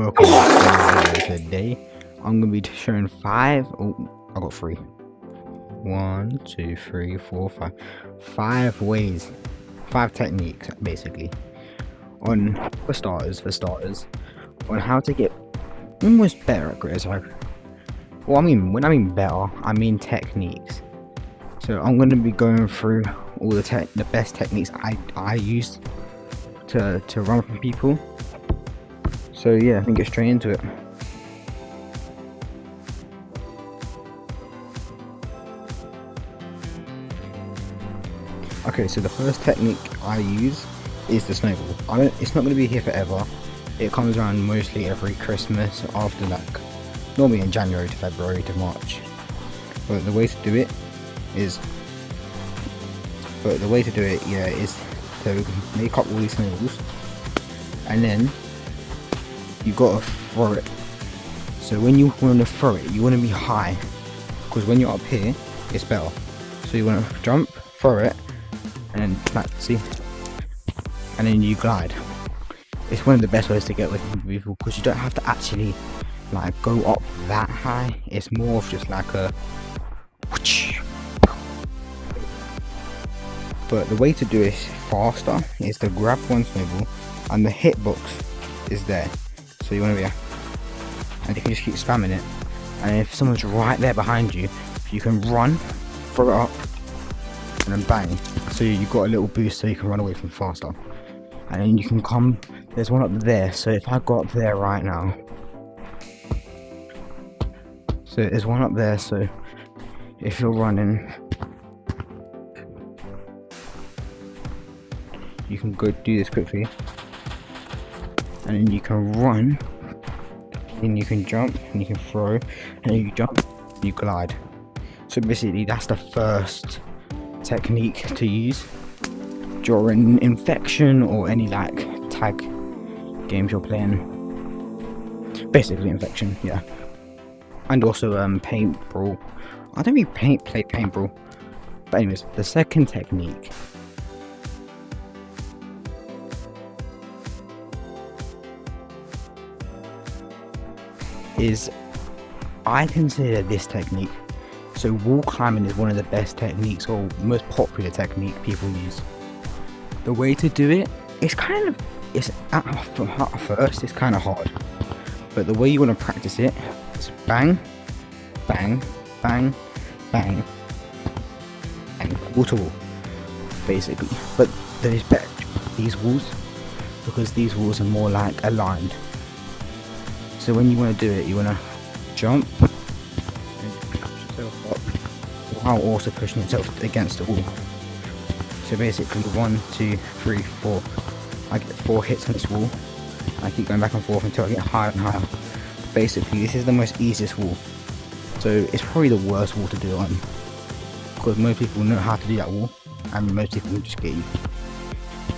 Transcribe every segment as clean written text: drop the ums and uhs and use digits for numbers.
welcome to the video today. I'm gonna be showing I got three. 1, 2, 3, 4, 5. 5 ways, 5 techniques basically. For starters, on how to get almost better at GTAG. Well, when I mean better, I mean techniques. So I'm gonna be going through all the best techniques I use to run from people. So yeah, I can get straight into it. Okay, so the first technique I use is the snowball. It's not going to be here forever. It comes around mostly every Christmas, after normally in January to February to March. But the way to do it is to make up all these snowballs, and then you gotta throw it. So when you want to throw it, you want to be high, because when you're up here, it's better. So you want to jump, throw it, and then and then you glide. It's one of the best ways to get with people, because you don't have to actually go up that high. It's more of just like a whoosh. But the way to do it faster is to grab one snowball, and the hitbox is there. So you want to be, and you can just keep spamming it. And if someone's right there behind you, you can run, throw it up, and then bang. So you've got a little boost, so you can run away from faster. And then you can come. There's one up there. So if I go up there right now, so there's one up there. So if you're running, you can go do this quickly, and then you can run, and you can jump, and you can throw, and then you jump, and you glide. So basically that's the first technique to use during infection or any tag games you're playing. Basically infection, yeah. And also paintball. I don't really play paintball, but anyways, the second technique is, I consider this technique. So wall climbing is one of the best techniques, or most popular technique people use. The way to do it, it's at first it's kind of hard, but the way you want to practice it is bang, bang, bang, bang, and wall to wall, basically. But there is better these walls, because these walls are more aligned. So when you want to do it, you want to jump and push yourself up while also pushing yourself against the wall. So basically 1, 2, 3, 4. I get 4 hits on this wall. I keep going back and forth until I get higher and higher. Basically, this is the most easiest wall. So it's probably the worst wall to do it on, because most people know how to do that wall, and most people will just get you.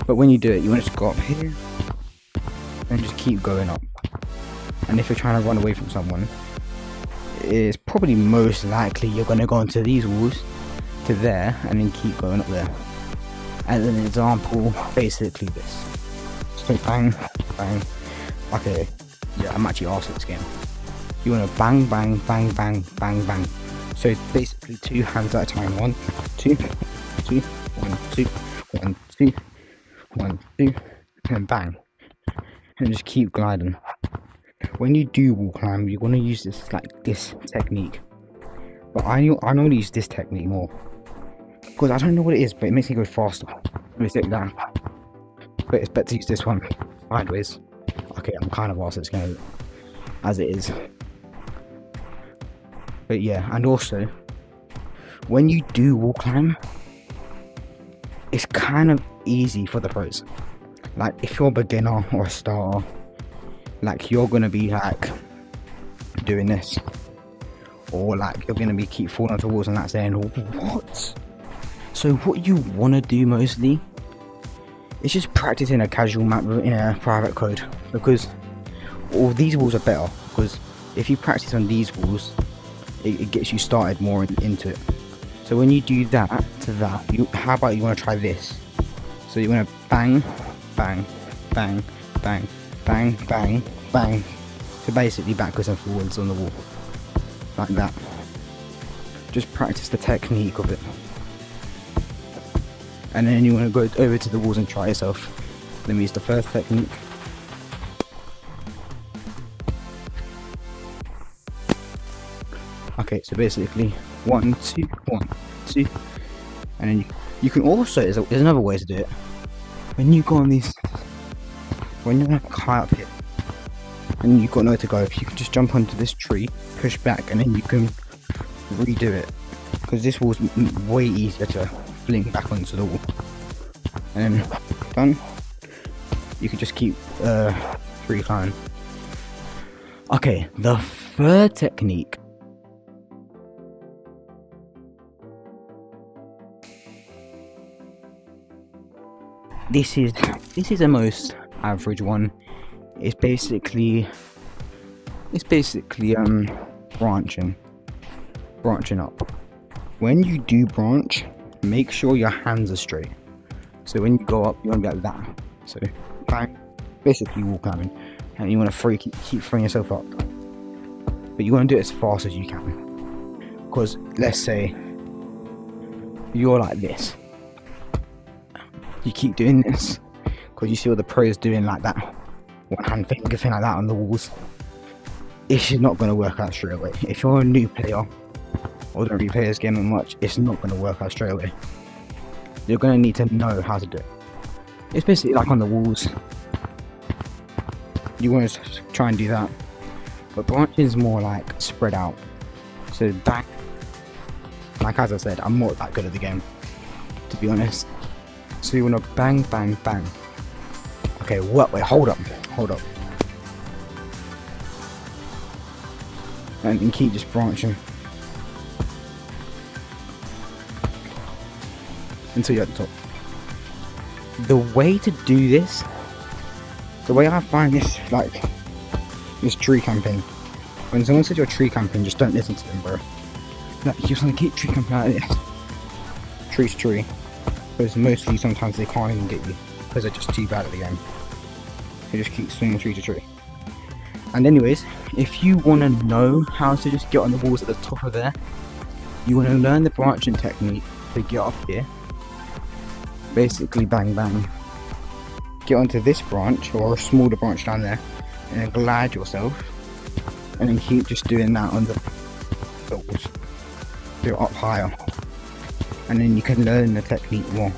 But when you do it, you want to just go up here and just keep going up. And if you're trying to run away from someone, it's probably most likely you're going to go onto these walls to there, and then keep going up there. As an example, basically this. So bang, bang. Okay, yeah, I'm actually awesome at this game. You want to bang, bang, bang, bang, bang, bang. So basically 2 hands at a time. 1, 2, 2, 1, 2, 1, 2, 1, 2, and bang. And just keep gliding. When you do wall climb, you want to use this technique. But I normally use this technique more, because I don't know what it is, but it makes me go faster. Let me take that. But it's better to use this one sideways. Okay, I'm kind of lost at this game as it is. But yeah, and also when you do wall climb, it's kind of easy for the pros. If you're a beginner or a starter, you're gonna be doing this, or you're gonna be keep falling onto walls and saying what. So what you want to do mostly is just practice in a casual map in a private code, because all these walls are better, because if you practice on these walls, it gets you started more into it. So when you do that how about you want to try this? So you want to bang, bang, bang, bang, bang, bang, bang, So basically backwards and forwards on the wall, like that. Just practice the technique of it. And then you want to go over to the walls and try yourself. Let me use the first technique. Okay, so basically 1, 2, 1, 2, and then you can also, there's another way to do it. When you go on these, when you're like high up here, and you've got nowhere to go, you can just jump onto this tree, push back, and then you can redo it. Because this wall's way easier to fling back onto the wall. And then, done. You can just keep free climbing. Okay, the third technique. This is the most average one. It's basically branching up. When you do branch, make sure your hands are straight. So when you go up, you want to be like that. So bang, basically wall climbing, and you want to keep throwing yourself up. But you want to do it as fast as you can. Because let's say you're like this. You keep doing this because you see all the pros doing like that, one hand finger thing like that on the walls. It's just not going to work out straight away. If you're a new player or don't really play this game much, it's not going to work out straight away. You're going to need to know how to do it. It's basically like on the walls. You want to try and do that, but branching is more like spread out. So bang, like as I said, I'm not that good at the game, to be honest. So you want to bang, bang, bang. Okay, what? Wait, hold up. And keep just branching until you're at the top. The way to do this, the way I find this, like this tree camping. When someone says you're tree camping, just don't listen to them, bro. Like, you just want to keep tree camping like this, tree to tree. Because mostly sometimes they can't even get you because they're just too bad at the game. They just keep swinging tree to tree. And anyways, if you want to know how to just get on the walls at the top of there, you want to learn the branching technique to get up here. Basically bang bang. Get onto this branch or a smaller branch down there and then glide yourself. And then keep just doing that on the walls. Go up higher. And then you can learn the technique more.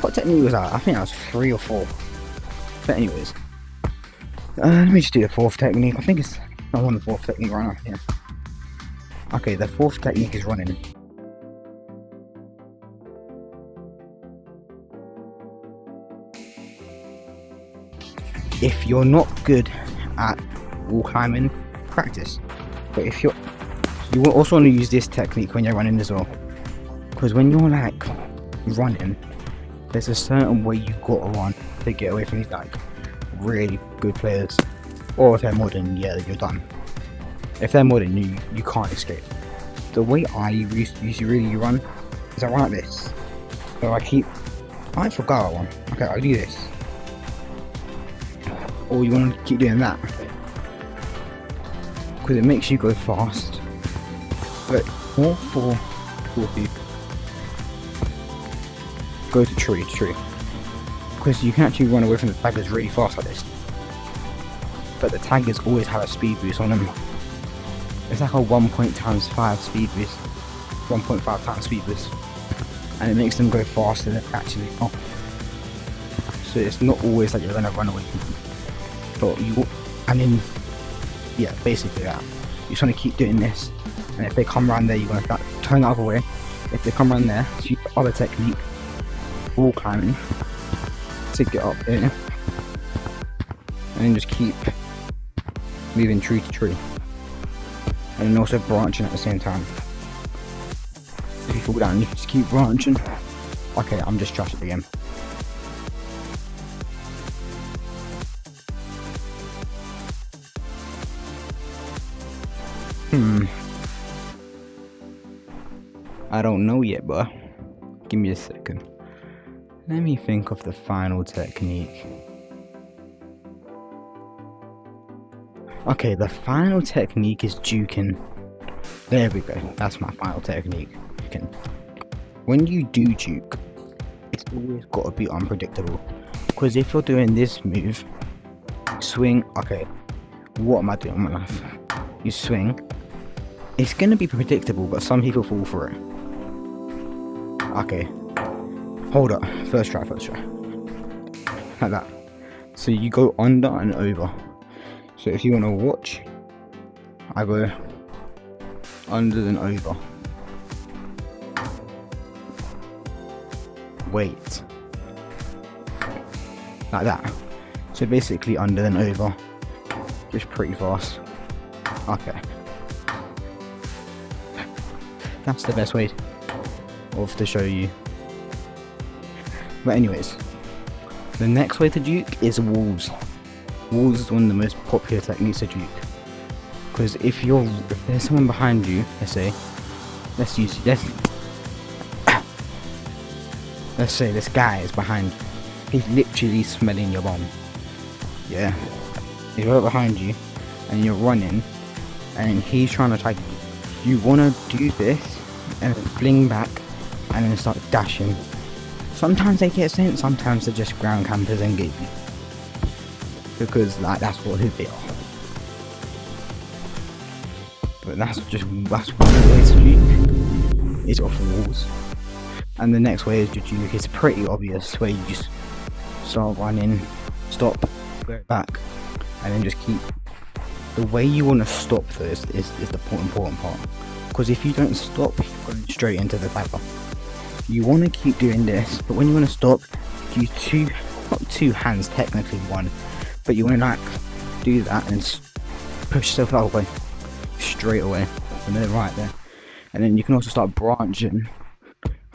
What technique was that? I think that was 3 or 4. But anyways, let me just do the 4th technique. I think I'm on the 4th technique right now. Yeah. Okay, the 4th technique is running. If you're not good at wall climbing, practice. But if you will also want to use this technique when you're running as well, because when you're like running, there's a certain way you gotta run to get away from these like really good players. Or if they're modern, yeah, you're done. If they're modern, you can't escape. The way I usually run is I run like this. So I forgot one. Okay, I'll do this. Or you want to keep doing that because it makes you go fast. But more for you, go to tree, because you can actually run away from the taggers really fast like this. But the taggers always have a speed boost on them. It's like a 1.5 speed boost, 1.5 times speed boost, and it makes them go faster than actually are. So it's not always like you're gonna run away from them. But yeah, basically that. You just want to keep doing this, and if they come around there, you want to turn the other way. If they come around there, use the other technique, wall climbing, to get up there, and then just keep moving tree to tree, and then also branching at the same time. If you fall down, you can just keep branching. Okay, I'm just trash at the game. I don't know yet, but give me a second. Let me think of the final technique. Okay, the final technique is juking. There we go. That's my final technique. When you do juke, it's always got to be unpredictable. Because if you're doing this move, swing. Okay, what am I doing in my life? You swing. It's gonna be predictable, but some people fall for it. Okay, hold up. First try. Like that. So you go under and over. So if you want to watch, I go under and over. Wait. Like that. So basically under and over. Just pretty fast. Okay. That's the best way to show you. But anyways, the next way to juke is walls. Walls is one of the most popular techniques to juke. Because if there's someone behind you, let's say this guy is behind you. He's literally smelling your bomb. Yeah. He's right behind you and you're running and he's trying to attack you. You wanna do this and then fling back and then start dashing. Sometimes they get sent, sometimes they're just ground campers and get you. Because like that's who they are. But that's one way to juke, is off the walls. And the next way to juke is pretty obvious, where you just start running, stop, go back, and then just keep. The way you want to stop though is the important part. Because if you don't stop, you're going straight into the dagger. You want to keep doing this, but when you want to stop, use not two hands, technically one, but you want to like do that and push yourself out away, straight away, and then right there. And then you can also start branching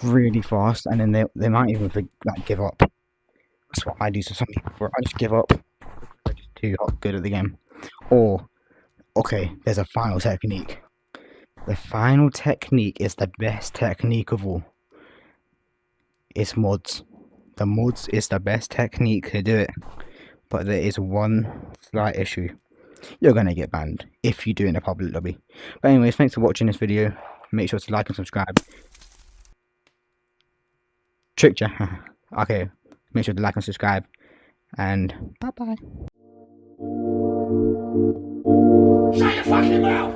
really fast, and then they might even like give up. That's what I do to some people. I just give up. I'm just too good at the game. Or okay, there's a final technique. The final technique is the best technique of all. It's mods. The mods is the best technique to do it. But there is one slight issue. You're going to get banned if you do it in a public lobby. But anyways, thanks for watching this video. Make sure to like and subscribe. Tricked ya. Okay, make sure to like and subscribe. And bye-bye. Shut your fucking mouth!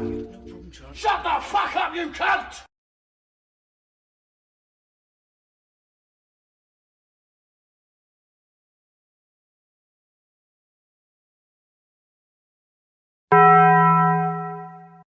Shut the fuck up, you cunt!